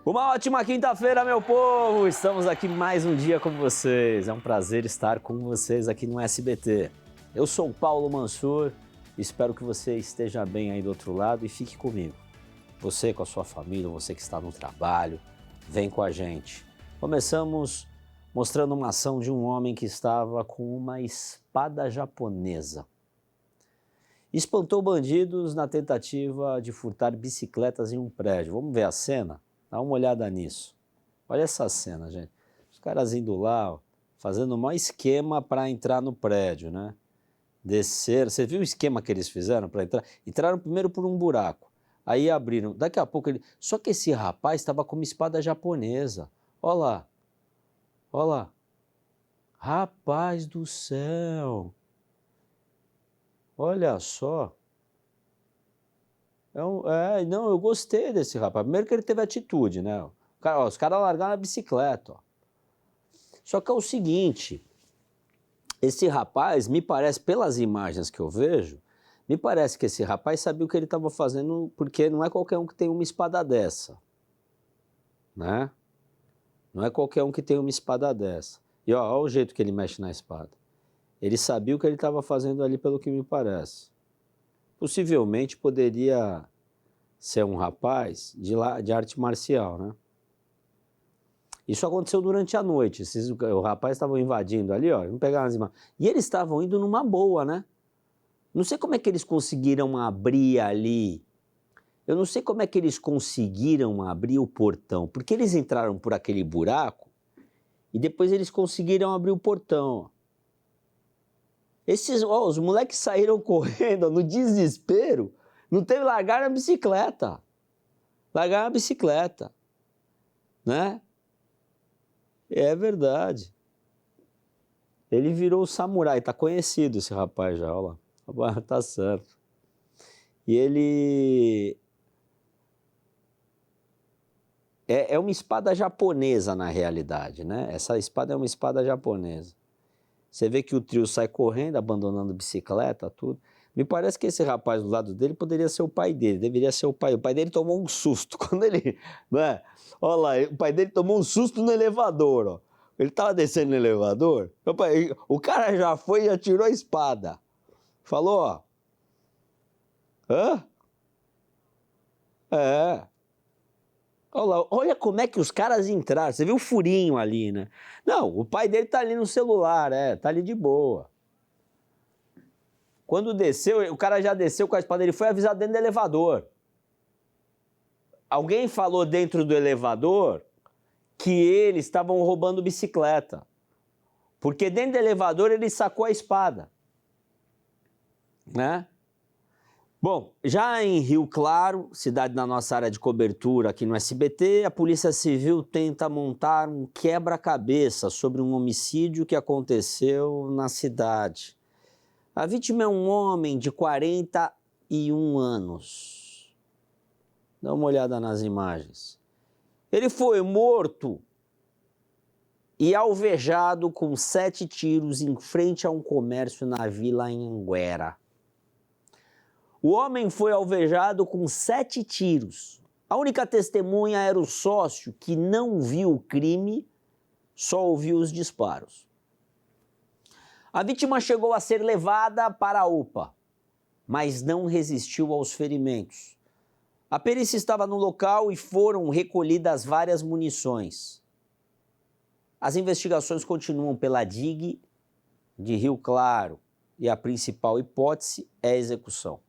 Uma ótima quinta-feira, meu povo! Estamos aqui mais um dia com vocês. É um prazer estar com vocês aqui no SBT. Eu sou o Paulo Mansur, espero que você esteja bem aí do outro lado e fique comigo. Você com a sua família, você que está no trabalho, vem com a gente. Começamos mostrando uma ação de um homem que estava com uma espada japonesa. Espantou bandidos na tentativa de furtar bicicletas em um prédio. Vamos ver a cena? Dá uma olhada nisso. Olha essa cena, gente. Os caras indo lá, ó, fazendo o maior esquema para entrar no prédio, né? Desceram. Você viu o esquema que eles fizeram para entrar? Entraram primeiro por um buraco. Aí abriram. Daqui a pouco ele... Só que esse rapaz estava com uma espada japonesa. Olha lá. Olha lá. Rapaz do céu. Olha só. Não, eu gostei desse rapaz. Primeiro que ele teve atitude, né? Os caras largaram a bicicleta. Ó. Só que é o seguinte, esse rapaz, me parece, pelas imagens que eu vejo, me parece que esse rapaz sabia o que ele estava fazendo, porque não é qualquer um que tem uma espada dessa. Né? Não é qualquer um que tem uma espada dessa. E ó, olha o jeito que ele mexe na espada. Ele sabia o que ele estava fazendo ali, pelo que me parece. Possivelmente poderia ser um rapaz de arte marcial, né? Isso aconteceu durante a noite. O rapaz estavam invadindo ali, ó, vamos pegar umas imagens. E eles estavam indo numa boa, né? Não sei como é que eles conseguiram abrir ali. Eu não sei como é que eles conseguiram abrir o portão, porque eles entraram por aquele buraco e depois eles conseguiram abrir o portão. Os moleques saíram correndo no desespero, não teve, largaram a bicicleta. Largaram a bicicleta, né? É verdade. Ele virou o samurai, tá conhecido esse rapaz já, olha lá. Tá certo. E ele... É uma espada japonesa na realidade, né? Essa espada é uma espada japonesa. Você vê que o trio sai correndo, abandonando bicicleta, tudo. Me parece que esse rapaz do lado dele poderia ser o pai dele, deveria ser o pai. O pai dele tomou um susto quando ele... Né? Olha lá, o pai dele tomou um susto no elevador, ó. Ele estava descendo no elevador, o cara já foi e atirou a espada. Falou, ó. Hã? É. Olha lá, olha como é que os caras entraram. Você viu o furinho ali, né? Não, o pai dele tá ali no celular, tá ali de boa. Quando desceu, o cara já desceu com a espada, ele foi avisado dentro do elevador. Alguém falou dentro do elevador que eles estavam roubando bicicleta. Porque dentro do elevador ele sacou a espada. Né? Bom, já em Rio Claro, cidade da nossa área de cobertura aqui no SBT, a Polícia Civil tenta montar um quebra-cabeça sobre um homicídio que aconteceu na cidade. A vítima é um homem de 41 anos. Dá uma olhada nas imagens. Ele foi morto e alvejado com 7 tiros em frente a um comércio na Vila Anhanguera. O homem foi alvejado com 7 tiros. A única testemunha era o sócio que não viu o crime, só ouviu os disparos. A vítima chegou a ser levada para a UPA, mas não resistiu aos ferimentos. A perícia estava no local e foram recolhidas várias munições. As investigações continuam pela DIG de Rio Claro e a principal hipótese é a execução.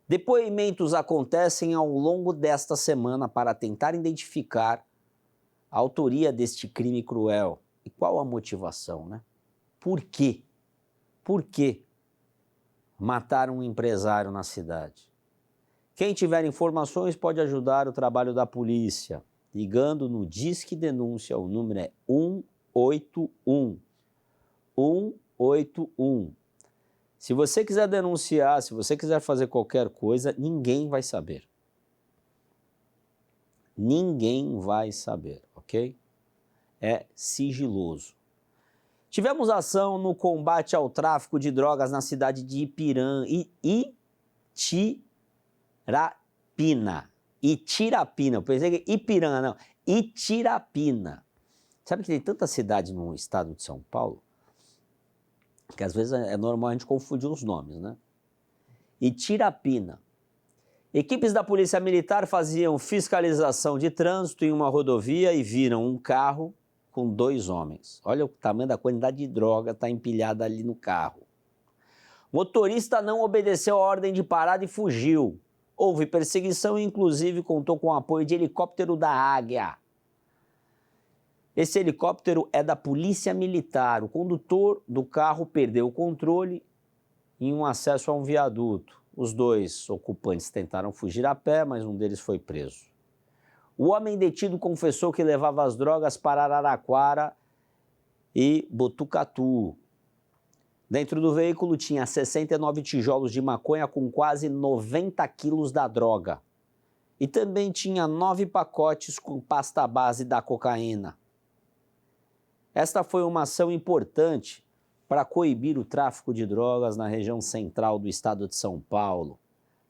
Depoimentos acontecem ao longo desta semana para tentar identificar a autoria deste crime cruel. E qual a motivação, né? Por quê? Por que matar um empresário na cidade? Quem tiver informações pode ajudar o trabalho da polícia, ligando no Disque Denúncia, o número é 181. 181. Se você quiser denunciar, se você quiser fazer qualquer coisa, ninguém vai saber. Ninguém vai saber, ok? É sigiloso. Tivemos ação no combate ao tráfico de drogas na cidade de Itirapina. Itirapina. Eu pensei que Ipiranga, não. Itirapina. Sabe que tem tanta cidade no estado de São Paulo que às vezes é normal a gente confundir os nomes, né? Itirapina. Equipes da Polícia Militar faziam fiscalização de trânsito em uma rodovia e viram um carro com 2 homens. Olha o tamanho da quantidade de droga que está empilhada ali no carro. O motorista não obedeceu a ordem de parada e fugiu. Houve perseguição e, inclusive, contou com o apoio de helicóptero da Águia. Esse helicóptero é da Polícia Militar. O condutor do carro perdeu o controle em um acesso a um viaduto. Os 2 ocupantes tentaram fugir a pé, mas um deles foi preso. O homem detido confessou que levava as drogas para Araraquara e Botucatu. Dentro do veículo tinha 69 tijolos de maconha com quase 90 quilos da droga. E também tinha 9 pacotes com pasta base da cocaína. Esta foi uma ação importante para coibir o tráfico de drogas na região central do estado de São Paulo.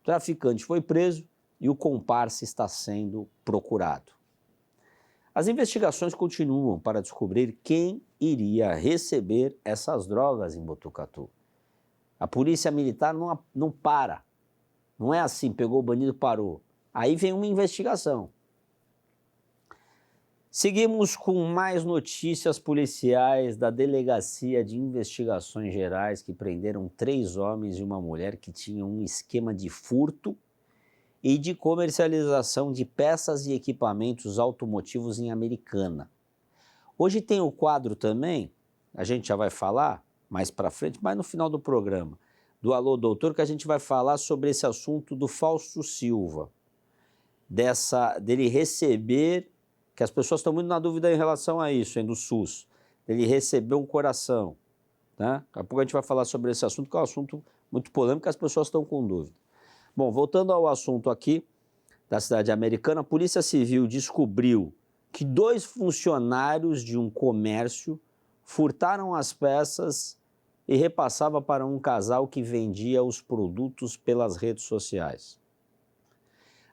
O traficante foi preso e o comparsa está sendo procurado. As investigações continuam para descobrir quem iria receber essas drogas em Botucatu. A Polícia Militar não para. Não é assim, pegou o bandido, parou. Aí vem uma investigação. Seguimos com mais notícias policiais da Delegacia de Investigações Gerais, que prenderam 3 homens e uma mulher que tinham um esquema de furto e de comercialização de peças e equipamentos automotivos em Americana. Hoje tem o quadro também, a gente já vai falar mais para frente, mas no final do programa, do Alô Doutor, que a gente vai falar sobre esse assunto do Fausto Silva, dele receber, que as pessoas estão muito na dúvida em relação a isso, do SUS, ele recebeu um coração. Né? Daqui a pouco a gente vai falar sobre esse assunto, que é um assunto muito polêmico, que as pessoas estão com dúvida. Bom, voltando ao assunto aqui da cidade americana, a Polícia Civil descobriu que 2 funcionários de um comércio furtaram as peças e repassavam para um casal que vendia os produtos pelas redes sociais.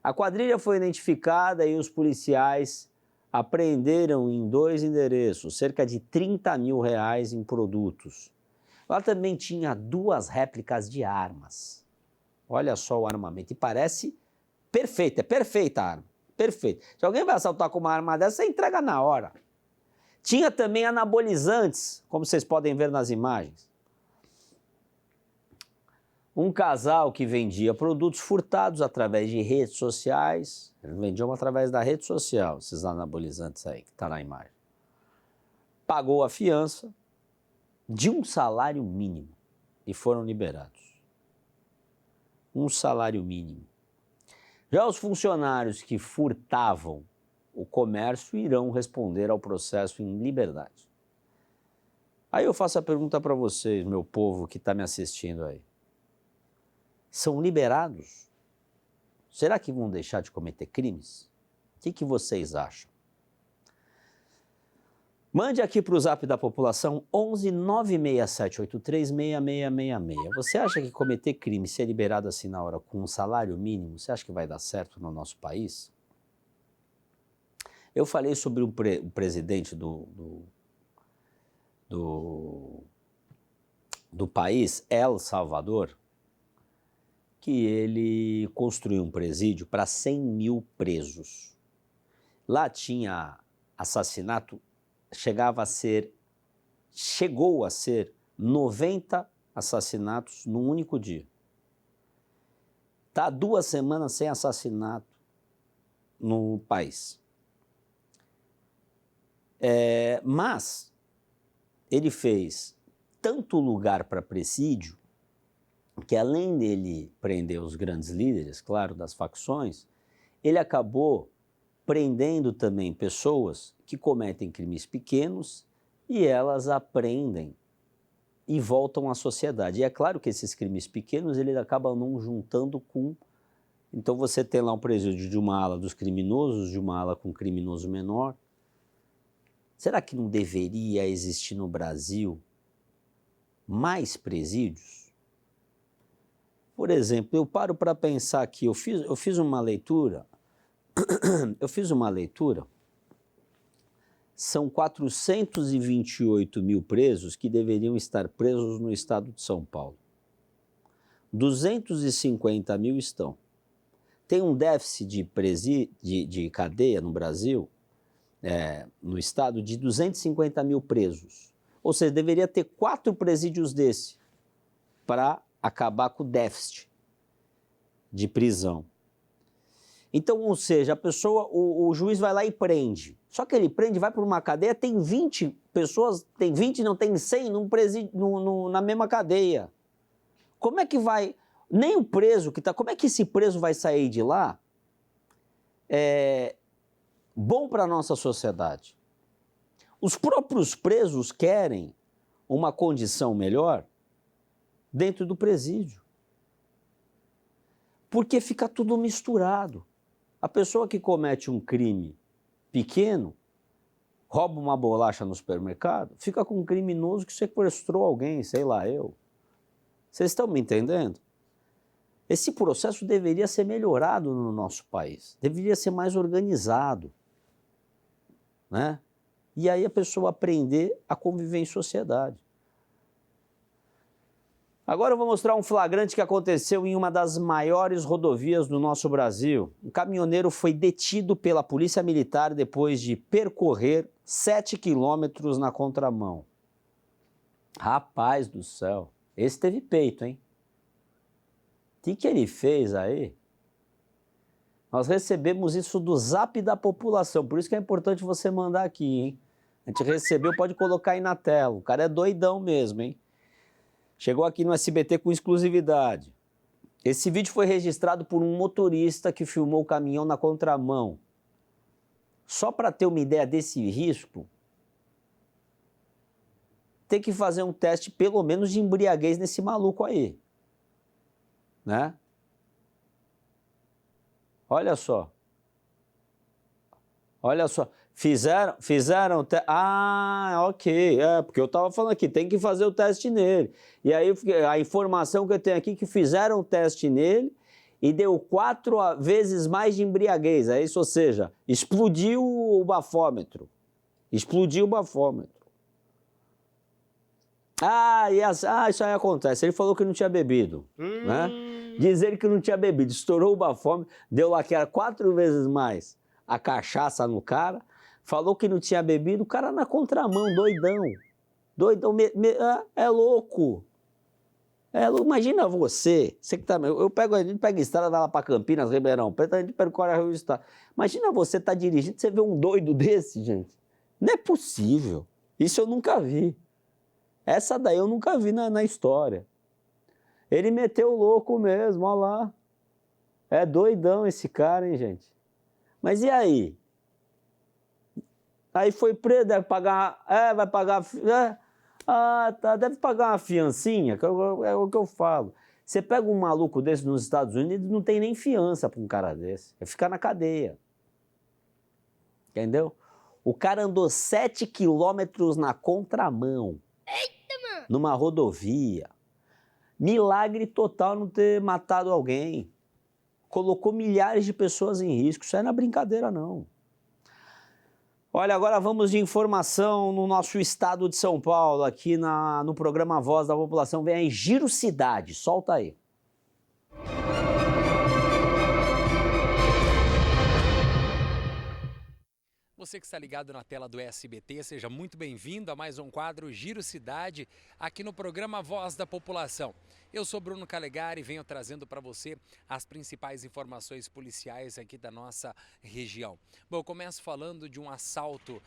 A quadrilha foi identificada e os policiais apreenderam em 2 endereços cerca de R$30 mil em produtos. Lá também tinha 2 réplicas de armas. Olha só o armamento. E parece perfeito, é perfeita a arma. Perfeito. Se alguém vai assaltar com uma arma dessa, você entrega na hora. Tinha também anabolizantes, como vocês podem ver nas imagens. Um casal que vendia produtos furtados através de redes sociais. Eles vendiam através da rede social, esses anabolizantes aí, que está na imagem. Pagou a fiança de um salário mínimo e foram liberados. Um salário mínimo. Já os funcionários que furtavam o comércio irão responder ao processo em liberdade. Aí eu faço a pergunta para vocês, meu povo que está me assistindo aí. São liberados? Será que vão deixar de cometer crimes? O que vocês acham? Mande aqui para o zap da população 11 96783 6666. Você acha que cometer crime, ser liberado assim na hora com um salário mínimo, você acha que vai dar certo no nosso país? Eu falei sobre o presidente do país, El Salvador, que ele construiu um presídio para 100 mil presos. Lá tinha assassinato, chegou a ser 90 assassinatos num único dia. Está 2 semanas sem assassinato no país. Mas ele fez tanto lugar para presídio, que além dele prender os grandes líderes, claro, das facções, ele acabou prendendo também pessoas que cometem crimes pequenos e elas aprendem e voltam à sociedade. E é claro que esses crimes pequenos eles acabam não juntando com... Então você tem lá um presídio de uma ala dos criminosos, de uma ala com criminoso menor. Será que não deveria existir no Brasil mais presídios? Por exemplo, eu paro para pensar aqui, eu fiz uma leitura eu fiz uma leitura, são 428 mil presos que deveriam estar presos no estado de São Paulo. 250 mil estão. Tem um déficit de cadeia no Brasil, no estado, de 250 mil presos. Ou seja, deveria ter 4 presídios desse para acabar com o déficit de prisão. Então, ou seja, a pessoa, o juiz vai lá e prende. Só que ele prende, vai para uma cadeia, tem 20 pessoas, tem 20, não tem 100 num presídio, na mesma cadeia. Como é que vai, nem o preso que está, como é que esse preso vai sair de lá bom para a nossa sociedade? Os próprios presos querem uma condição melhor dentro do presídio. Porque fica tudo misturado. A pessoa que comete um crime pequeno, rouba uma bolacha no supermercado, fica com um criminoso que sequestrou alguém, sei lá eu. Vocês estão me entendendo? Esse processo deveria ser melhorado no nosso país, deveria ser mais organizado, né? E aí a pessoa aprender a conviver em sociedade. Agora eu vou mostrar um flagrante que aconteceu em uma das maiores rodovias do nosso Brasil. Um caminhoneiro foi detido pela Polícia Militar depois de percorrer 7 quilômetros na contramão. Rapaz do céu, esse teve peito, hein? O que ele fez aí? Nós recebemos isso do Zap da população, por isso que é importante você mandar aqui, hein? A gente recebeu, pode colocar aí na tela. O cara é doidão mesmo, hein? Chegou aqui no SBT com exclusividade. Esse vídeo foi registrado por um motorista que filmou o caminhão na contramão. Só para ter uma ideia desse risco, tem que fazer um teste pelo menos de embriaguez nesse maluco aí, né? Olha só. Olha só. Fizeram ok, porque eu estava falando aqui, tem que fazer o teste nele. E aí a informação que eu tenho aqui é que fizeram o teste nele e deu 4 vezes mais de embriaguez. É isso, ou seja, explodiu o bafômetro. Explodiu o bafômetro. Isso aí acontece. Ele falou que não tinha bebido, né? Diz ele que não tinha bebido, estourou o bafômetro, deu lá que era 4 vezes mais a cachaça no cara. Falou que não tinha bebido, o cara na contramão, doidão. Doidão, é louco. Imagina você que tá. A gente pega a estrada, vai lá para Campinas, Ribeirão Preto, a gente percorre a Rio Estado. Imagina você tá dirigindo, você vê um doido desse, gente. Não é possível. Isso eu nunca vi. Essa daí eu nunca vi na história. Ele meteu o louco mesmo, olha lá. É doidão esse cara, hein, gente? Mas e aí? Aí foi preso, deve pagar, vai pagar, tá, deve pagar uma fiancinha, que é o que eu falo. Você pega um maluco desse nos Estados Unidos, não tem nem fiança para um cara desse, é ficar na cadeia. Entendeu? O cara andou 7 quilômetros na contramão. Eita, mano! Numa rodovia. Milagre total não ter matado alguém. Colocou milhares de pessoas em risco, isso aí não é brincadeira não. Olha, agora vamos de informação no nosso estado de São Paulo, aqui no programa Voz da População. Vem aí, Giro Cidade, solta aí. Você que está ligado na tela do SBT, seja muito bem-vindo a mais um quadro Giro Cidade, aqui no programa Voz da População. Eu sou Bruno Calegari e venho trazendo para você as principais informações policiais aqui da nossa região. Bom, eu começo falando de um assalto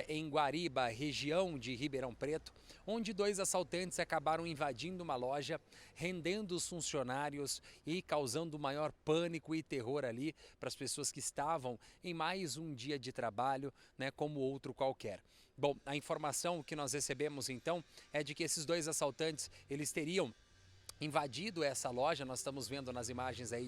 em Guariba, região de Ribeirão Preto, onde 2 assaltantes acabaram invadindo uma loja, rendendo os funcionários e causando maior pânico e terror ali para as pessoas que estavam em mais um dia de trabalho, né, como outro qualquer. Bom, a informação que nós recebemos então é de que esses 2 assaltantes, eles teriam invadido essa loja. Nós estamos vendo nas imagens aí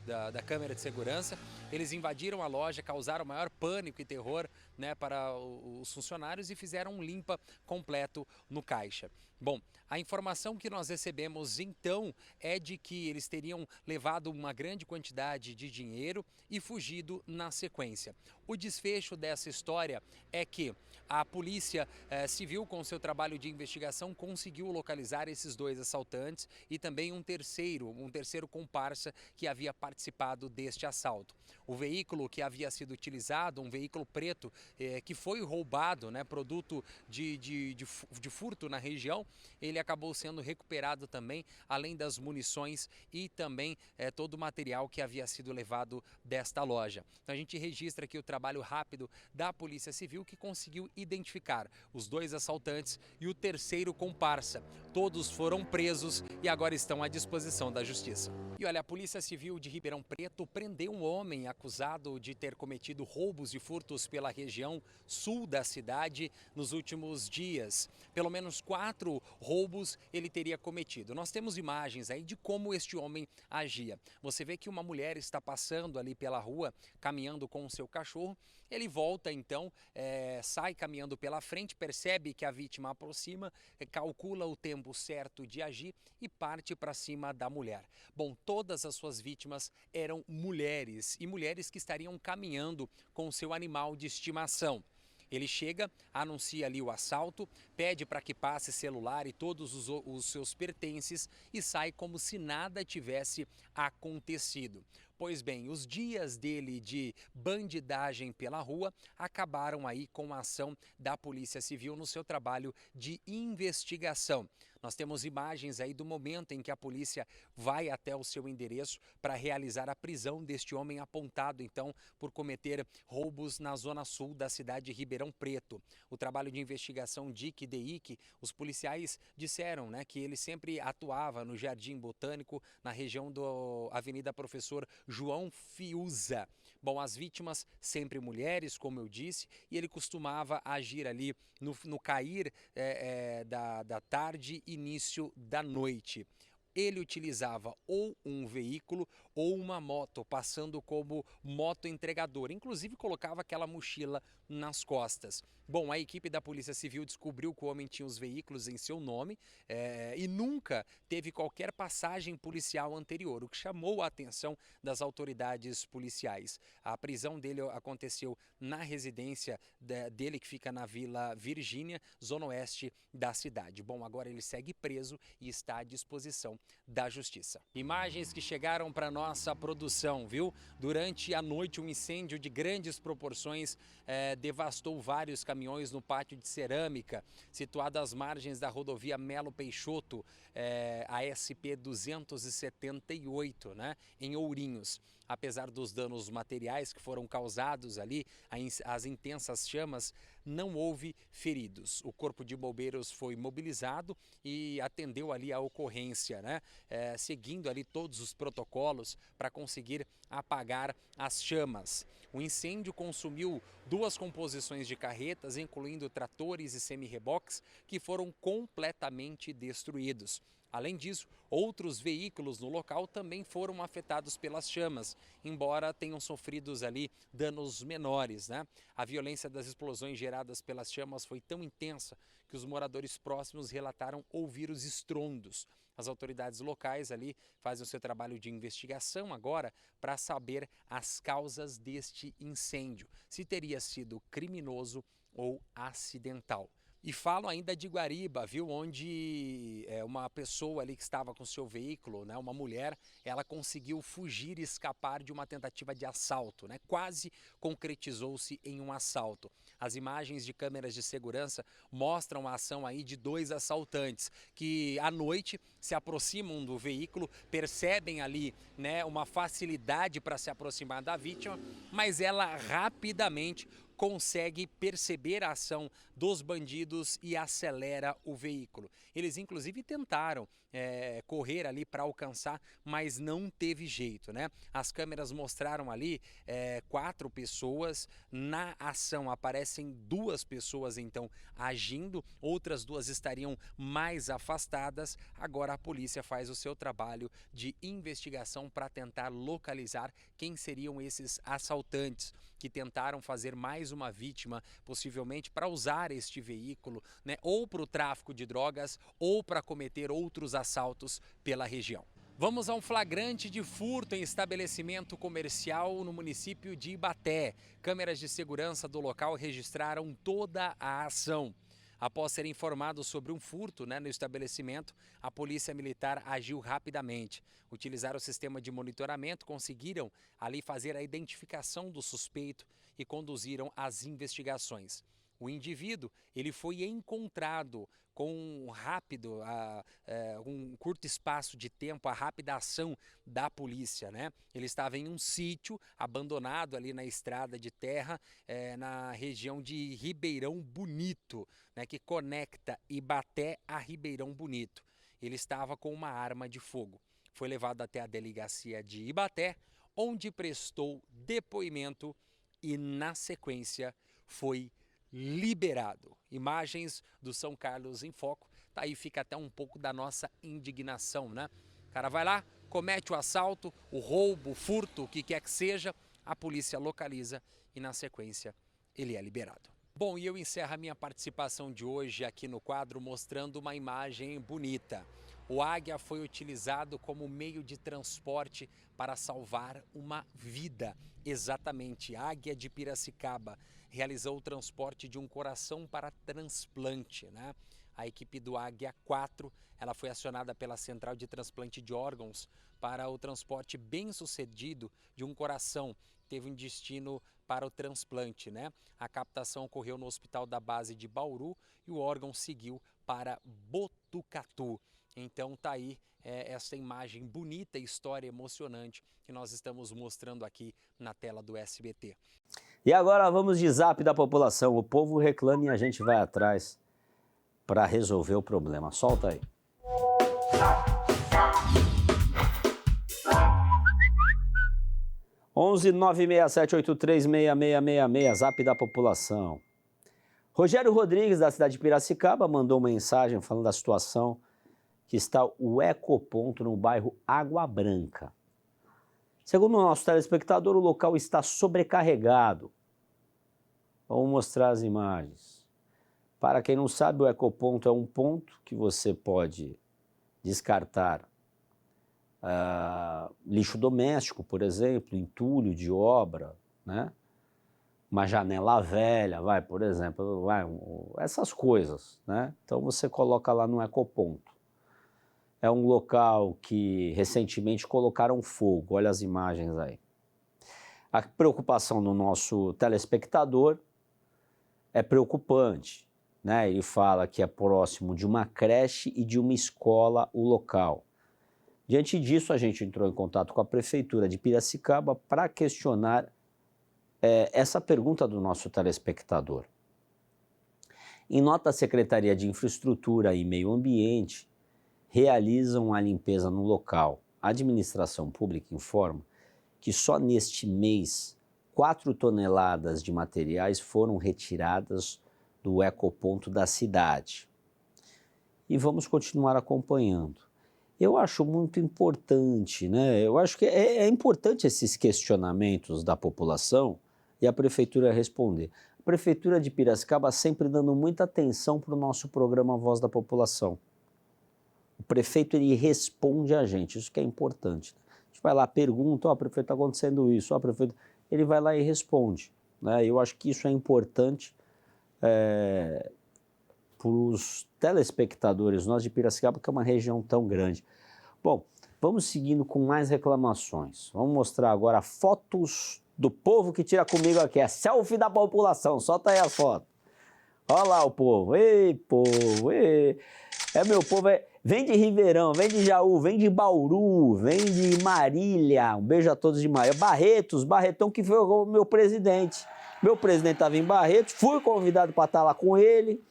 da câmera de segurança. Eles invadiram a loja, causaram maior pânico e terror, né, para os funcionários e fizeram um limpa completo no caixa. Bom, a informação que nós recebemos então é de que eles teriam levado uma grande quantidade de dinheiro e fugido na sequência. O desfecho dessa história é que a polícia civil, com seu trabalho de investigação, conseguiu localizar esses dois assaltantes e também um terceiro comparsa que havia participado deste assalto. O veículo que havia sido utilizado, um veículo preto que foi roubado, né, produto de furto na região, ele acabou sendo recuperado também, além das munições e também todo o material que havia sido levado desta loja. Então a gente registra aqui o trabalho rápido da Polícia Civil, que conseguiu identificar os dois assaltantes e o terceiro comparsa. Todos foram presos e agora estão à disposição da Justiça. E olha, a Polícia Civil de Ribeirão Preto prendeu um homem acusado de ter cometido roubos e furtos pela região sul da cidade nos últimos dias. Pelo menos 4 roubos ele teria cometido. Nós temos imagens aí de como este homem agia. Você vê que uma mulher está passando ali pela rua, caminhando com o seu cachorro. Ele volta então, sai caminhando pela frente, percebe que a vítima aproxima, calcula o tempo certo de agir e parte para cima da mulher. Bom, todas as suas vítimas eram mulheres e mulheres que estariam caminhando com o seu animal de estimação. Ele chega, anuncia ali o assalto, pede para que passe celular e todos os seus pertences e sai como se nada tivesse acontecido. Pois bem, os dias dele de bandidagem pela rua acabaram aí com a ação da Polícia Civil no seu trabalho de investigação. Nós temos imagens aí do momento em que a polícia vai até o seu endereço para realizar a prisão deste homem apontado, então, por cometer roubos na zona sul da cidade de Ribeirão Preto. O trabalho de investigação DIC, os policiais disseram, né, que ele sempre atuava no Jardim Botânico, na região da Avenida Professor João Fiuza. Bom, as vítimas sempre mulheres, como eu disse, e ele costumava agir ali no cair da tarde, início da noite. Ele utilizava ou um veículo ou uma moto, passando como moto entregador. Inclusive colocava aquela mochila nas costas. Bom, a equipe da Polícia Civil descobriu que o homem tinha os veículos em seu nome e nunca teve qualquer passagem policial anterior, o que chamou a atenção das autoridades policiais. A prisão dele aconteceu na residência dele, que fica na Vila Virgínia, zona oeste da cidade. Bom, agora ele segue preso e está à disposição da Justiça. Imagens que chegaram para nossa produção, viu? Durante a noite, um incêndio de grandes proporções devastou vários caminhões no pátio de cerâmica, situado às margens da rodovia Melo Peixoto, a SP 278, né, em Ourinhos. Apesar dos danos materiais que foram causados ali, as intensas chamas, não houve feridos. O Corpo de Bombeiros foi mobilizado e atendeu ali a ocorrência, né? Seguindo ali todos os protocolos para conseguir apagar as chamas. O incêndio consumiu 2 composições de carretas, incluindo tratores e semi-reboques, que foram completamente destruídos. Além disso, outros veículos no local também foram afetados pelas chamas, embora tenham sofrido ali danos menores, né? A violência das explosões geradas pelas chamas foi tão intensa que os moradores próximos relataram ouvir os estrondos. As autoridades locais ali fazem o seu trabalho de investigação agora para saber as causas deste incêndio, se teria sido criminoso ou acidental. E falo ainda de Guariba, viu, onde uma pessoa ali que estava com seu veículo, né, uma mulher, ela conseguiu fugir e escapar de uma tentativa de assalto, né, quase concretizou-se em um assalto. As imagens de câmeras de segurança mostram a ação aí de 2 assaltantes que à noite se aproximam do veículo, percebem ali, né, uma facilidade para se aproximar da vítima, mas ela rapidamente consegue perceber a ação dos bandidos e acelera o veículo. Eles inclusive tentaram correr ali para alcançar, mas não teve jeito, né? As câmeras mostraram ali 4 pessoas, na ação aparecem 2 pessoas então agindo, outras 2 estariam mais afastadas. Agora a polícia faz o seu trabalho de investigação para tentar localizar quem seriam esses assaltantes que tentaram fazer mais uma vítima, possivelmente para usar este veículo, né, ou para o tráfico de drogas ou para cometer outros assaltos pela região. Vamos a um flagrante de furto em estabelecimento comercial no município de Ibaté. Câmeras de segurança do local registraram toda a ação. Após ser informado sobre um furto, no estabelecimento, a polícia militar agiu rapidamente. Utilizaram o sistema de monitoramento, conseguiram ali fazer a identificação do suspeito e conduziram as investigações. O indivíduo ele foi encontrado com um curto espaço de tempo, a rápida ação da polícia, né? Ele estava em um sítio abandonado ali na estrada de terra, na região de Ribeirão Bonito, né, que conecta Ibaté a Ribeirão Bonito. Ele estava com uma arma de fogo. Foi levado até a delegacia de Ibaté, onde prestou depoimento e, na sequência, foi liberado. Imagens do São Carlos em Foco. Tá aí, fica até um pouco da nossa indignação, né? O cara vai lá, comete o assalto, o roubo, o furto, o que quer que seja, a polícia localiza e, na sequência, ele é liberado. Bom, e eu encerro a minha participação de hoje aqui no quadro mostrando uma imagem bonita. O Águia foi utilizado como meio de transporte para salvar uma vida. Exatamente, Águia de Piracicaba realizou o transporte de um coração para transplante, né? A equipe do Águia 4, ela foi acionada pela Central de Transplante de Órgãos para o transporte bem-sucedido de um coração. Teve um destino para o transplante, né? A captação ocorreu no Hospital da Base de Bauru e o órgão seguiu para Botucatu. Então tá aí essa imagem bonita e história emocionante que nós estamos mostrando aqui na tela do SBT. E agora vamos de zap da população. O povo reclama e a gente vai atrás para resolver o problema. Solta aí. (11 967836666) Zap da população. Rogério Rodrigues, da cidade de Piracicaba, mandou uma mensagem falando da situação que está o ecoponto no bairro Água Branca. Segundo o nosso telespectador, o local está sobrecarregado. Vamos mostrar as imagens. Para quem não sabe, o ecoponto é um ponto que você pode descartar lixo doméstico, por exemplo, entulho de obra, né? Uma janela velha, por exemplo, essas coisas, né? Então você coloca lá no ecoponto. É um local que recentemente colocaram fogo, olha as imagens aí. A preocupação do nosso telespectador é preocupante, né? Ele fala que é próximo de uma creche e de uma escola o local. Diante disso, a gente entrou em contato com a Prefeitura de Piracicaba para questionar essa pergunta do nosso telespectador. Em nota, a Secretaria de Infraestrutura e Meio Ambiente realizam a limpeza no local. A administração pública informa que só neste mês 4 toneladas de materiais foram retiradas do ecoponto da cidade. E vamos continuar acompanhando. Eu acho muito importante, né? Eu acho que é importante esses questionamentos da população e a Prefeitura responder. A Prefeitura de Piracicaba sempre dando muita atenção para o nosso programa Voz da População. O prefeito ele responde a gente, isso que é importante. A gente vai lá, pergunta, prefeito, está acontecendo isso, prefeito, ele vai lá e responde, né? Eu acho que isso é importante para os telespectadores nós de Piracicaba, que é uma região tão grande. Bom, vamos seguindo com mais reclamações. Vamos mostrar agora fotos do povo que tira comigo aqui, a selfie da população, solta aí as fotos. Olha lá o povo, ei povo, ei. Meu povo, vem de Ribeirão, vem de Jaú, vem de Bauru, vem de Marília, um beijo a todos de Marília. Barretão que foi o meu presidente. Meu presidente estava em Barretos, fui convidado para estar lá com ele,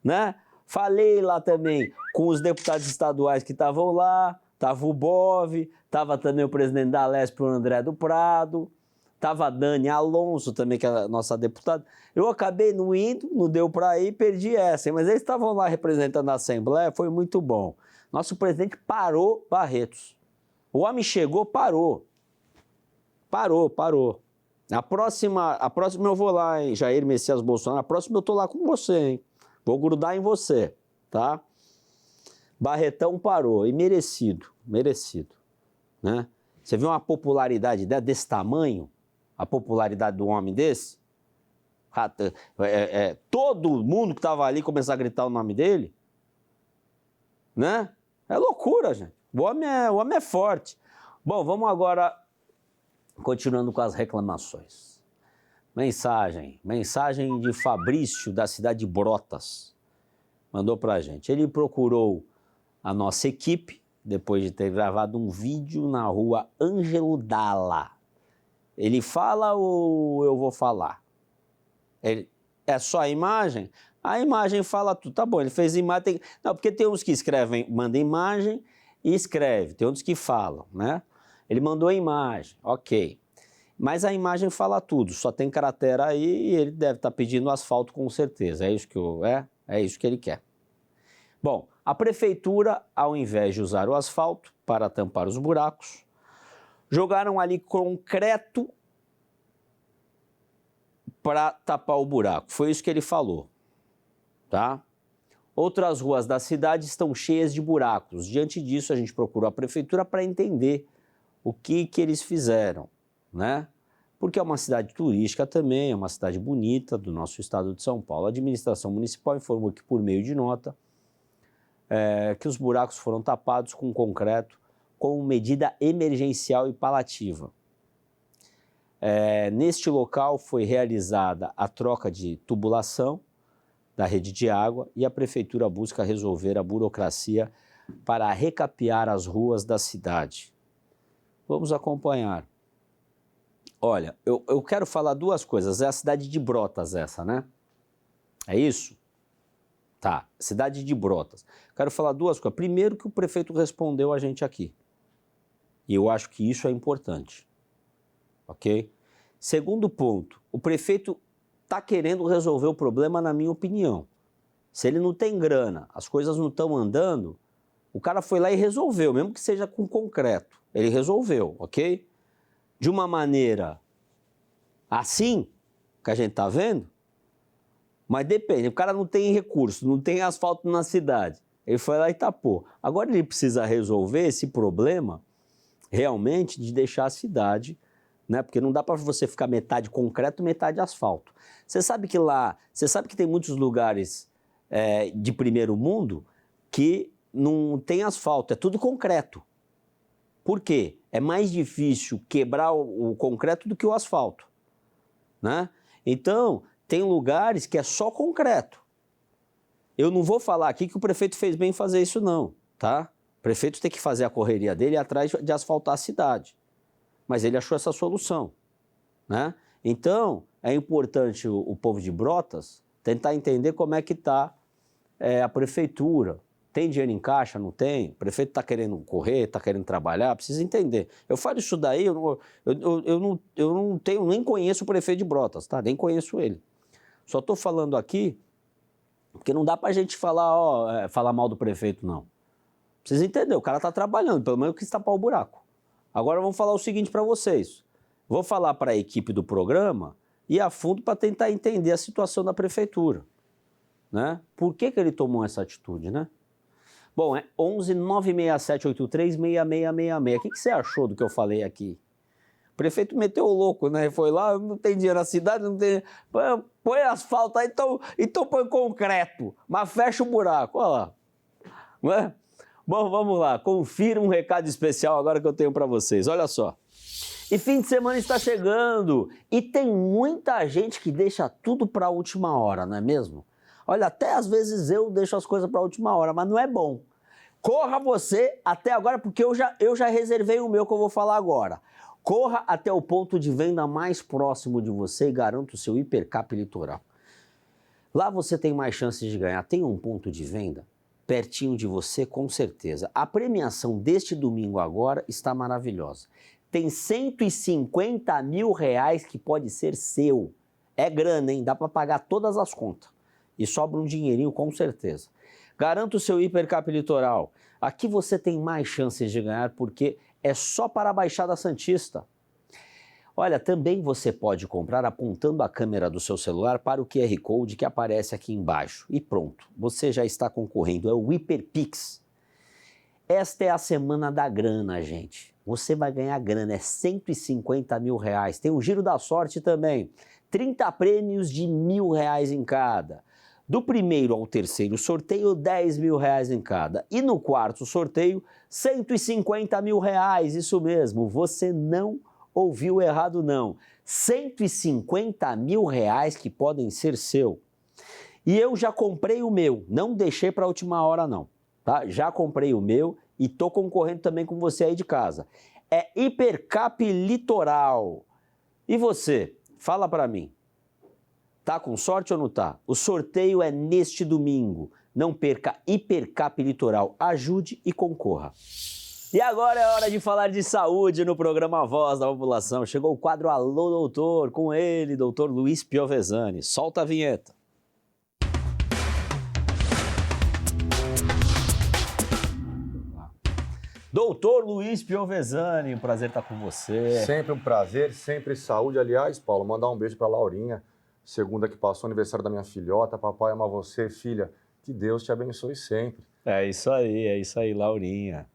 né? Falei lá também com os deputados estaduais que estavam lá, estava o Bove, estava também o presidente da Lesp, o André do Prado, estava a Dani Alonso também, que é a nossa deputada. Eu acabei não indo, não deu para ir, perdi essa, mas eles estavam lá representando a Assembleia, foi muito bom. Nosso presidente parou Barretos. O homem chegou, parou. Parou. A próxima eu vou lá, hein, Jair Messias Bolsonaro. A próxima eu tô lá com você, hein? Vou grudar em você, tá? Barretão parou, e merecido, né? Você viu uma popularidade desse tamanho? A popularidade do homem desse? Todo mundo que estava ali começou a gritar o nome dele, né? É loucura, gente. O homem é forte. Bom, vamos agora, continuando com as reclamações. Mensagem de Fabrício, da cidade de Brotas. Mandou pra gente. Ele procurou a nossa equipe, depois de ter gravado um vídeo na rua Ângelo Dalla. Ele fala ou eu vou falar? É só a imagem? A imagem fala tudo. Tá bom, ele fez imagem. Não, porque tem uns que escrevem, manda imagem e escreve. Tem outros que falam, né? Ele mandou a imagem, ok. Mas a imagem fala tudo, só tem cratera aí e ele deve estar pedindo asfalto com certeza. É isso que ele quer. Bom, a prefeitura, ao invés de usar o asfalto para tampar os buracos, jogaram ali concreto para tapar o buraco. Foi isso que ele falou, tá? Outras ruas da cidade estão cheias de buracos. Diante disso, a gente procurou a prefeitura para entender o que eles fizeram, né? Porque é uma cidade turística também, é uma cidade bonita do nosso estado de São Paulo. A administração municipal informou que, por meio de nota, que os buracos foram tapados com concreto como medida emergencial e paliativa. Neste local foi realizada a troca de tubulação da rede de água e a prefeitura busca resolver a burocracia para recapear as ruas da cidade. Vamos acompanhar. Olha, eu quero falar duas coisas. É a cidade de Brotas essa, né? É isso? Tá, cidade de Brotas. Quero falar duas coisas. Primeiro, que o prefeito respondeu a gente aqui. E eu acho que isso é importante. Ok? Segundo ponto, o prefeito está querendo resolver o problema, na minha opinião. Se ele não tem grana, as coisas não estão andando, o cara foi lá e resolveu, mesmo que seja com concreto. Ele resolveu, ok? De uma maneira assim, que a gente está vendo, mas depende, o cara não tem recurso, não tem asfalto na cidade. Ele foi lá e tapou. Agora ele precisa resolver esse problema, realmente, de deixar a cidade, né? Porque não dá para você ficar metade concreto, metade asfalto. Você sabe que tem muitos lugares de primeiro mundo que não tem asfalto, é tudo concreto. Por quê? É mais difícil quebrar o concreto do que o asfalto, né? Então, tem lugares que é só concreto. Eu não vou falar aqui que o prefeito fez bem em fazer isso não, tá? O prefeito tem que fazer a correria dele atrás de asfaltar a cidade. Mas ele achou essa solução, né? Então, é importante o povo de Brotas tentar entender como é que está a prefeitura. Tem dinheiro em caixa? Não tem? O prefeito está querendo correr, está querendo trabalhar? Precisa entender. Eu falo isso daí, eu não tenho, nem conheço o prefeito de Brotas, tá? Nem conheço ele. Só estou falando aqui porque não dá para a gente falar mal do prefeito, não. Precisa entender, o cara está trabalhando, pelo menos que tapar o buraco. Agora vamos falar o seguinte para vocês. Vou falar para a equipe do programa e a fundo para tentar entender a situação da prefeitura, né? Por que ele tomou essa atitude, né? Bom, é 11 967 83 6666. O que você achou do que eu falei aqui? O prefeito meteu o louco, né? Foi lá, não tem dinheiro na cidade, não tem... Põe asfalto aí, então põe concreto, mas fecha o buraco, olha lá. Não é? Bom, vamos lá, confira um recado especial agora que eu tenho para vocês, olha só. E fim de semana está chegando e tem muita gente que deixa tudo para a última hora, não é mesmo? Olha, até às vezes eu deixo as coisas para a última hora, mas não é bom. Corra você até agora, porque eu já reservei o meu que eu vou falar agora. Corra até o ponto de venda mais próximo de você e garanta o seu Hipercap Litoral. Lá você tem mais chances de ganhar. Tem um ponto de venda pertinho de você, com certeza. A premiação deste domingo agora está maravilhosa. Tem R$150 mil que pode ser seu. É grana, hein? Dá para pagar todas as contas. E sobra um dinheirinho, com certeza. Garanta o seu Hipercap Litoral. Aqui você tem mais chances de ganhar porque é só para a Baixada Santista. Olha, também você pode comprar apontando a câmera do seu celular para o QR Code que aparece aqui embaixo. E pronto, você já está concorrendo, é o HiperPix. Esta é a semana da grana, gente. Você vai ganhar grana, é R$150 mil. Tem o Giro da Sorte também, 30 prêmios de R$1.000 em cada. Do primeiro ao terceiro sorteio, R$10 mil em cada. E no quarto sorteio, R$150 mil. Isso mesmo, você não ouviu errado não. R$150 mil que podem ser seu. E eu já comprei o meu, não deixei para a última hora não, tá? Já comprei o meu e tô concorrendo também com você aí de casa. É Hipercap Litoral. E você, fala para mim, tá com sorte ou não tá? O sorteio é neste domingo. Não perca Hipercap Litoral. Ajude e concorra. E agora é hora de falar de saúde no programa Voz da População. Chegou o quadro Alô Doutor, com ele, doutor Luiz Piovesani. Solta a vinheta. Doutor Luiz Piovesani, um prazer estar com você. Sempre um prazer, sempre saúde. Aliás, Paulo, mandar um beijo para Laurinha, segunda que passou, aniversário da minha filhota. Papai ama você, filha. Que Deus te abençoe sempre. É isso aí, Laurinha.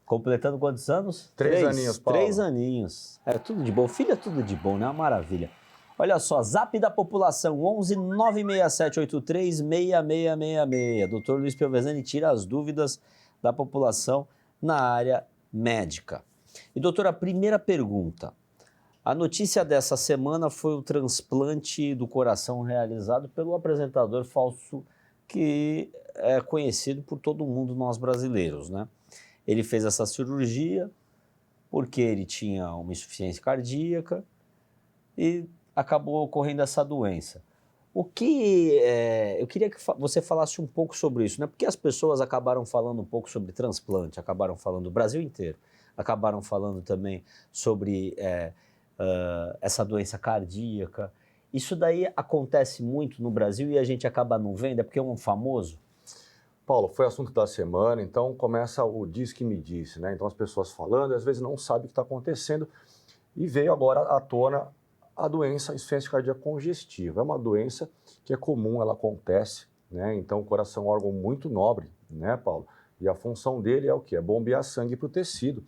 Completando quantos anos? 3 aninhos, Paulo. 3 aninhos. É tudo de bom. Filho é tudo de bom, né? Uma maravilha. Olha só, Zap da População, 11 967 83 6666. Doutor Luiz Piovesani tira as dúvidas da população na área médica. E, doutor, a primeira pergunta. A notícia dessa semana foi o transplante do coração realizado pelo apresentador Fausto, que é conhecido por todo mundo, nós brasileiros, né? Ele fez essa cirurgia porque ele tinha uma insuficiência cardíaca e acabou ocorrendo essa doença. O que eu queria que você falasse um pouco sobre isso, né? Porque as pessoas acabaram falando um pouco sobre transplante, acabaram falando o Brasil inteiro, acabaram falando também sobre essa doença cardíaca. Isso daí acontece muito no Brasil e a gente acaba não vendo, é porque é um famoso? Paulo, foi assunto da semana, então começa o diz que me disse, né? Então as pessoas falando, às vezes não sabem o que está acontecendo e veio agora à tona a doença insuficiência cardíaca congestiva. É uma doença que é comum, ela acontece, né? Então o coração é um órgão muito nobre, né, Paulo? E a função dele é o quê? É bombear sangue para o tecido,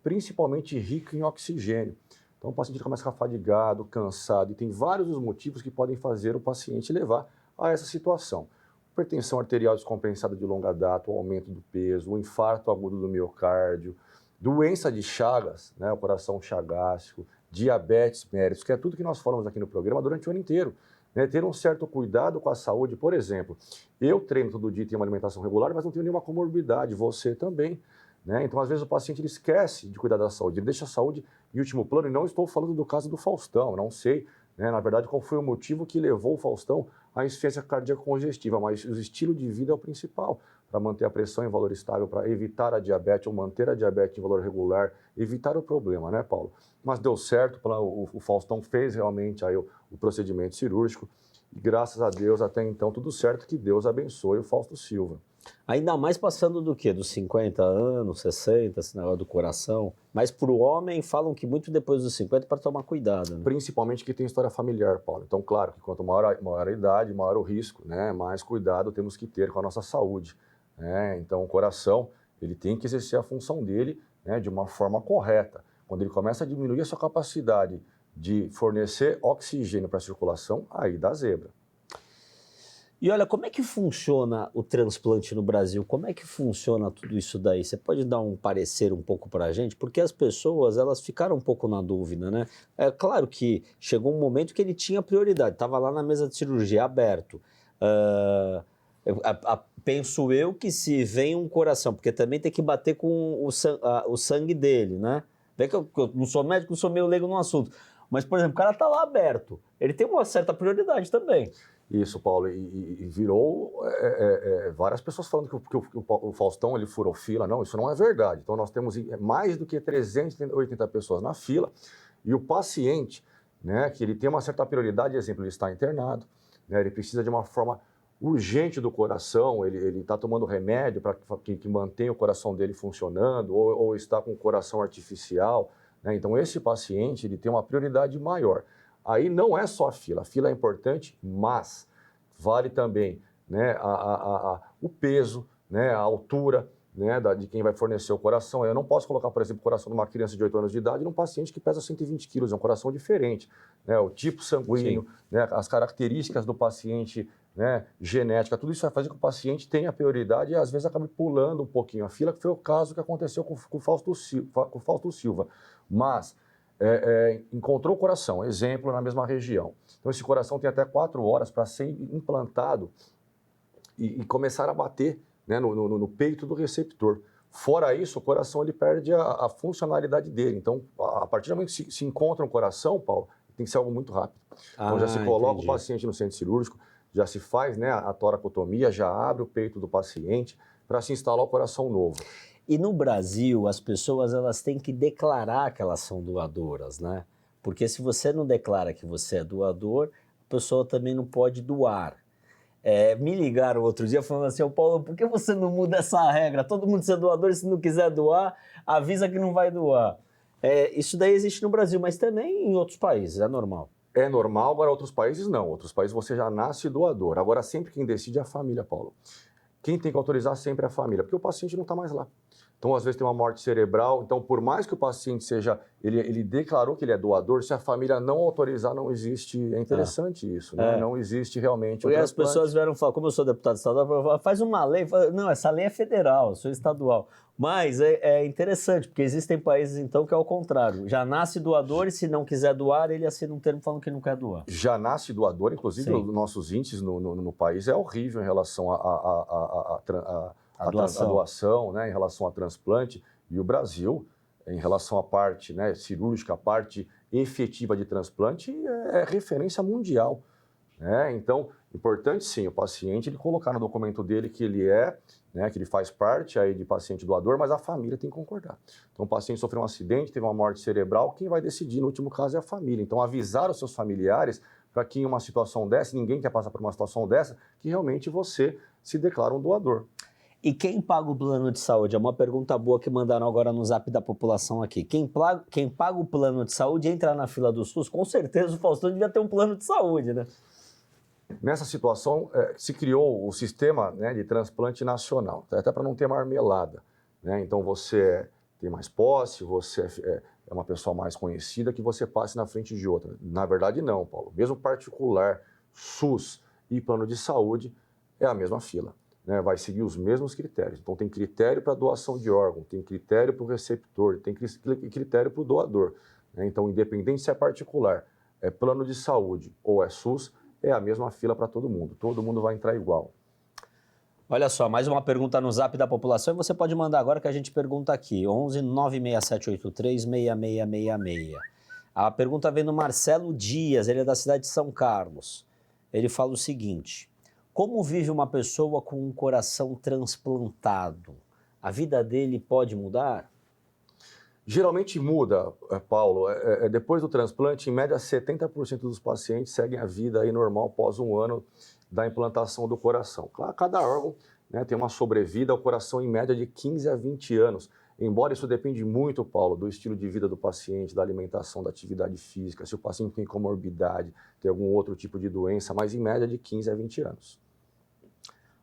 principalmente rico em oxigênio. Então o paciente começa a ficar fadigado, cansado e tem vários os motivos que podem fazer o paciente levar a essa situação. Hipertensão arterial descompensada de longa data, o aumento do peso, o infarto agudo do miocárdio, doença de Chagas, né, o coração chagástico, diabetes mellitus, que é tudo que nós falamos aqui no programa durante o ano inteiro. Né, ter um certo cuidado com a saúde, por exemplo, eu treino todo dia e tenho uma alimentação regular, mas não tenho nenhuma comorbidade, você também. Né? Então, às vezes, o paciente ele esquece de cuidar da saúde, ele deixa a saúde em último plano, e não estou falando do caso do Faustão, não sei, né, na verdade, qual foi o motivo que levou o Faustão à insuficiência cardíaca congestiva, mas o estilo de vida é o principal, para manter a pressão em valor estável, para evitar a diabetes ou manter a diabetes em valor regular, evitar o problema, né, Paulo? Mas deu certo, o Faustão fez realmente aí o procedimento cirúrgico, e graças a Deus, até então, tudo certo, que Deus abençoe o Fausto Silva. Ainda mais passando do quê? Dos 50 anos, 60, esse negócio do coração. Mas para o homem, falam que muito depois dos 50 para tomar cuidado. Né? Principalmente que tem história familiar, Paulo. Então, claro, que quanto maior a idade, maior o risco, né? Mais cuidado temos que ter com a nossa saúde. Né? Então, o coração, ele tem que exercer a função dele, né, de uma forma correta. Quando ele começa a diminuir a sua capacidade de fornecer oxigênio para a circulação, aí dá zebra. E olha, como é que funciona o transplante no Brasil? Como é que funciona tudo isso daí? Você pode dar um parecer um pouco para a gente? Porque as pessoas, elas ficaram um pouco na dúvida, né? É claro que chegou um momento que ele tinha prioridade, estava lá na mesa de cirurgia aberto. Penso eu que se vem um coração, porque também tem que bater com o sangue dele, né? Vê que eu não sou médico, sou meio leigo no assunto. Mas, por exemplo, o cara tá lá aberto. Ele tem uma certa prioridade também. Isso, Paulo, e virou várias pessoas falando que o Faustão ele furou fila. Não, isso não é verdade. Então, nós temos mais do que 380 pessoas na fila e o paciente, né, que ele tem uma certa prioridade, exemplo, ele está internado, né, ele precisa de uma forma urgente do coração, ele está tomando remédio para que mantenha o coração dele funcionando ou está com o coração artificial, né? Então, esse paciente ele tem uma prioridade maior. Aí não é só a fila é importante, mas vale também, né, o peso, né, a altura, né, de quem vai fornecer o coração. Eu não posso colocar, por exemplo, o coração de uma criança de 8 anos de idade num paciente que pesa 120 quilos, é um coração diferente. Né, o tipo sanguíneo, né, as características do paciente, né, genética, tudo isso vai fazer com que o paciente tenha prioridade e às vezes acabe pulando um pouquinho a fila, que foi o caso que aconteceu com o Fausto Silva. Mas encontrou o coração, exemplo, na mesma região. Então, esse coração tem até 4 horas para ser implantado e começar a bater, né, no peito do receptor. Fora isso, o coração ele perde a funcionalidade dele. Então, a partir do momento que se encontra um coração, Paulo, tem que ser algo muito rápido. Então, já se coloca o paciente no centro cirúrgico, já se faz, né, a toracotomia, já abre o peito do paciente para se instalar o coração novo. E no Brasil, as pessoas elas têm que declarar que elas são doadoras, né? Porque se você não declara que você é doador, a pessoa também não pode doar. Me ligaram outro dia falando assim, Paulo, por que você não muda essa regra? Todo mundo ser doador e se não quiser doar, avisa que não vai doar. Isso daí existe no Brasil, mas também em outros países, é normal. É normal, agora outros países não. Outros países você já nasce doador. Agora sempre quem decide é a família, Paulo. Quem tem que autorizar sempre é a família, porque o paciente não está mais lá. Então, às vezes, tem uma morte cerebral. Então, por mais que o paciente seja... Ele declarou que ele é doador, se a família não autorizar, não existe... É interessante isso, né? Não existe realmente... Porque as pessoas vieram falar, como eu sou deputado estadual, faz uma lei. Não, essa lei é federal, eu sou estadual. Mas é interessante, porque existem países, então, que é o contrário. Já nasce doador e, se não quiser doar, ele assina um termo falando que não quer doar. Já nasce doador, inclusive, os nossos índices no país é horrível em relação a doação, né, em relação a transplante, e o Brasil, em relação à parte, né, cirúrgica, a parte efetiva de transplante, é referência mundial. Né? Então, importante sim, o paciente ele colocar no documento dele que ele né, que ele faz parte aí de paciente doador, mas a família tem que concordar. Então, o paciente sofreu um acidente, teve uma morte cerebral, quem vai decidir no último caso é a família. Então, avisar os seus familiares para que em uma situação dessa, ninguém quer passar por uma situação dessa, que realmente você se declara um doador. E quem paga o plano de saúde? É uma pergunta boa que mandaram agora no zap da população aqui. Quem paga o plano de saúde entra na fila do SUS? Com certeza o Faustão devia ter um plano de saúde, né? Nessa situação, se criou o sistema, né, de transplante nacional, até para não ter marmelada. Né? Então, você tem mais posse, você é uma pessoa mais conhecida, que você passe na frente de outra. Na verdade, não, Paulo. Mesmo particular, SUS e plano de saúde, é a mesma fila. Né, vai seguir os mesmos critérios. Então, tem critério para doação de órgão, tem critério para o receptor, tem critério para o doador. Né? Então, independente se é particular, é plano de saúde ou é SUS, é a mesma fila para todo mundo vai entrar igual. Olha só, mais uma pergunta no zap da população e você pode mandar agora que a gente pergunta aqui, 11 96783 6666. A pergunta vem do Marcelo Dias, ele é da cidade de São Carlos. Ele fala o seguinte: como vive uma pessoa com um coração transplantado? A vida dele pode mudar? Geralmente muda, Paulo. Depois do transplante, em média, 70% dos pacientes seguem a vida aí normal após 1 ano da implantação do coração. Claro, cada órgão, né, tem uma sobrevida, o coração em média de 15 a 20 anos. Embora isso depende muito, Paulo, do estilo de vida do paciente, da alimentação, da atividade física, se o paciente tem comorbidade, tem algum outro tipo de doença, mas em média de 15 a 20 anos.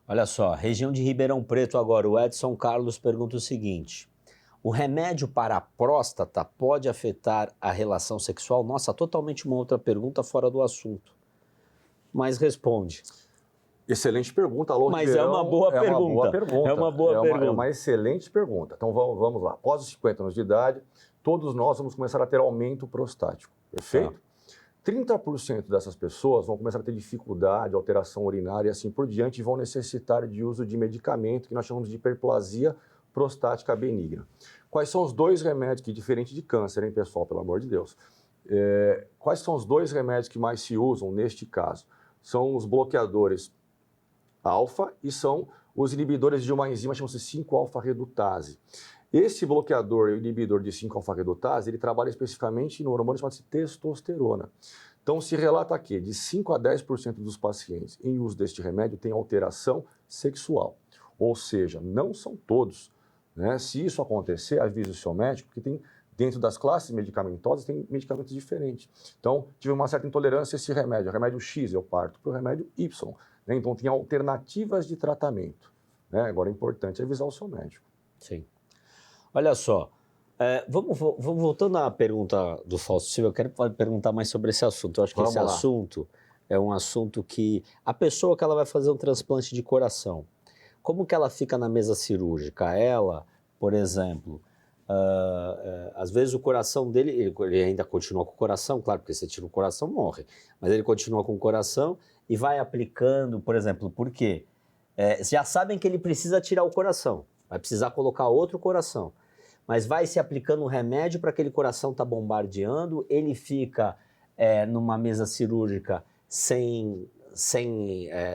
Olha só, região de Ribeirão Preto agora, o Edson Carlos pergunta o seguinte: o remédio para a próstata pode afetar a relação sexual? Nossa, totalmente uma outra pergunta fora do assunto. Mas responde. Excelente pergunta, alô, Mas Ribeirão. É uma boa pergunta. É uma boa pergunta. É uma excelente pergunta. Então vamos lá. Após os 50 anos de idade, todos nós vamos começar a ter aumento prostático. Perfeito? 30% dessas pessoas vão começar a ter dificuldade, alteração urinária e assim por diante, e vão necessitar de uso de medicamento que nós chamamos de hiperplasia prostática benigna. Quais são os 2 remédios que, diferente de câncer, hein, pessoal, pelo amor de Deus, quais são os 2 remédios que mais se usam neste caso? São os bloqueadores alfa e são os inibidores de uma enzima chamada 5-alfa-redutase. Esse bloqueador e inibidor de 5-alfa-redutase, ele trabalha especificamente no hormônio chamado testosterona. Então, se relata que de 5 a 10% dos pacientes em uso deste remédio têm alteração sexual. Ou seja, não são todos. Né? Se isso acontecer, avise o seu médico, porque tem, dentro das classes medicamentosas, tem medicamentos diferentes. Então, tive uma certa intolerância a esse remédio. O remédio X eu parto para o remédio Y. Né? Então, tem alternativas de tratamento. Né? Agora, é importante avisar o seu médico. Sim. Olha só, vamos voltando à pergunta do Fausto Silva, eu quero perguntar mais sobre esse assunto. Eu acho que assunto é um assunto que a pessoa que ela vai fazer um transplante de coração, como que ela fica na mesa cirúrgica? Ela, por exemplo, às vezes o coração dele, ele ainda continua com o coração, claro, porque você tira o coração, morre, mas ele continua com o coração e vai aplicando, por exemplo, por quê? Já sabem que ele precisa tirar o coração, vai precisar colocar outro coração, mas vai se aplicando um remédio para aquele coração estar bombardeando, ele fica numa mesa cirúrgica sem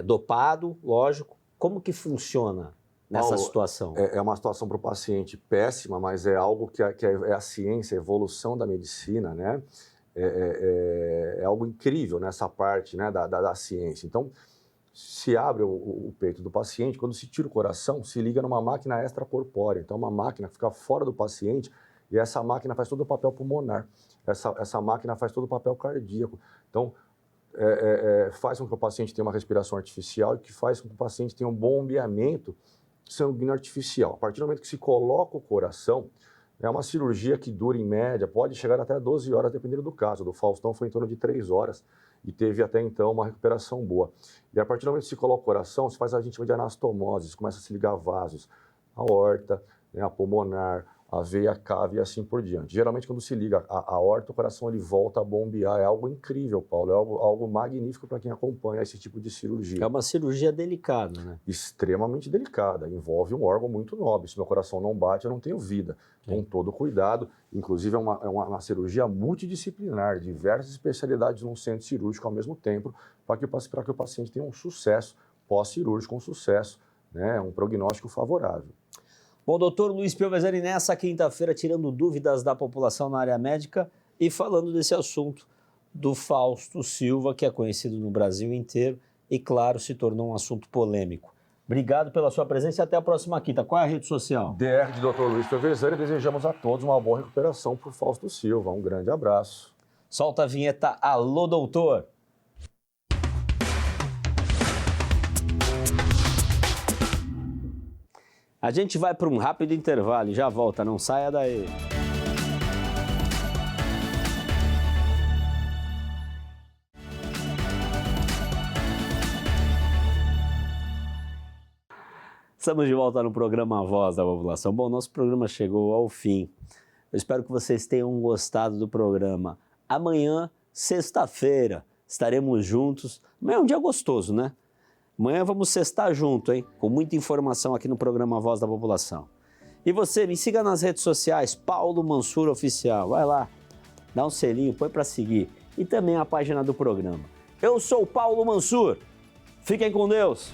dopado, lógico. Como que funciona nessa Paulo, situação? É uma situação para o paciente péssima, mas é algo que é a ciência, a evolução da medicina, né? É algo incrível nessa parte, né, da ciência. Então, se abre o peito do paciente, quando se tira o coração, se liga numa máquina extracorpórea. Então, uma máquina que fica fora do paciente e essa máquina faz todo o papel pulmonar. Essa máquina faz todo o papel cardíaco. Então, faz com que o paciente tenha uma respiração artificial e que faz com que o paciente tenha um bombeamento sanguíneo artificial. A partir do momento que se coloca o coração, é uma cirurgia que dura, em média, pode chegar até 12 horas, dependendo do caso. Do Faustão foi em torno de 3 horas e teve até então uma recuperação boa. E a partir do momento que se coloca o coração, se faz a gente chama de anastomose, começa a se ligar vasos, a aorta, né, a pulmonar, a veia cava e assim por diante. Geralmente, quando se liga a aorta, o coração ele volta a bombear. É algo incrível, Paulo, é algo magnífico para quem acompanha esse tipo de cirurgia. É uma cirurgia delicada, né? Extremamente delicada, envolve um órgão muito nobre. Se meu coração não bate, eu não tenho vida. Com todo cuidado, inclusive é uma cirurgia multidisciplinar, diversas especialidades num centro cirúrgico ao mesmo tempo, para que o paciente tenha um sucesso pós-cirúrgico, um sucesso, né, um prognóstico favorável. Bom, doutor Luiz Piovesani, nessa quinta-feira, tirando dúvidas da população na área médica e falando desse assunto do Fausto Silva, que é conhecido no Brasil inteiro e, claro, se tornou um assunto polêmico. Obrigado pela sua presença e até a próxima quinta. Qual é a rede social? DR de Dr. Luiz Piovesani, desejamos a todos uma boa recuperação para o Fausto Silva. Um grande abraço. Solta a vinheta. Alô, doutor! A gente vai para um rápido intervalo e já volta, não saia daí. Estamos de volta no programa Voz da População. Bom, nosso programa chegou ao fim. Eu espero que vocês tenham gostado do programa. Amanhã, sexta-feira, estaremos juntos. Amanhã é um dia gostoso, né? Amanhã vamos sextar junto, hein? Com muita informação aqui no programa Voz da População. E você, me siga nas redes sociais, Paulo Mansur Oficial. Vai lá, dá um selinho, põe para seguir. E também a página do programa. Eu sou o Paulo Mansur. Fiquem com Deus.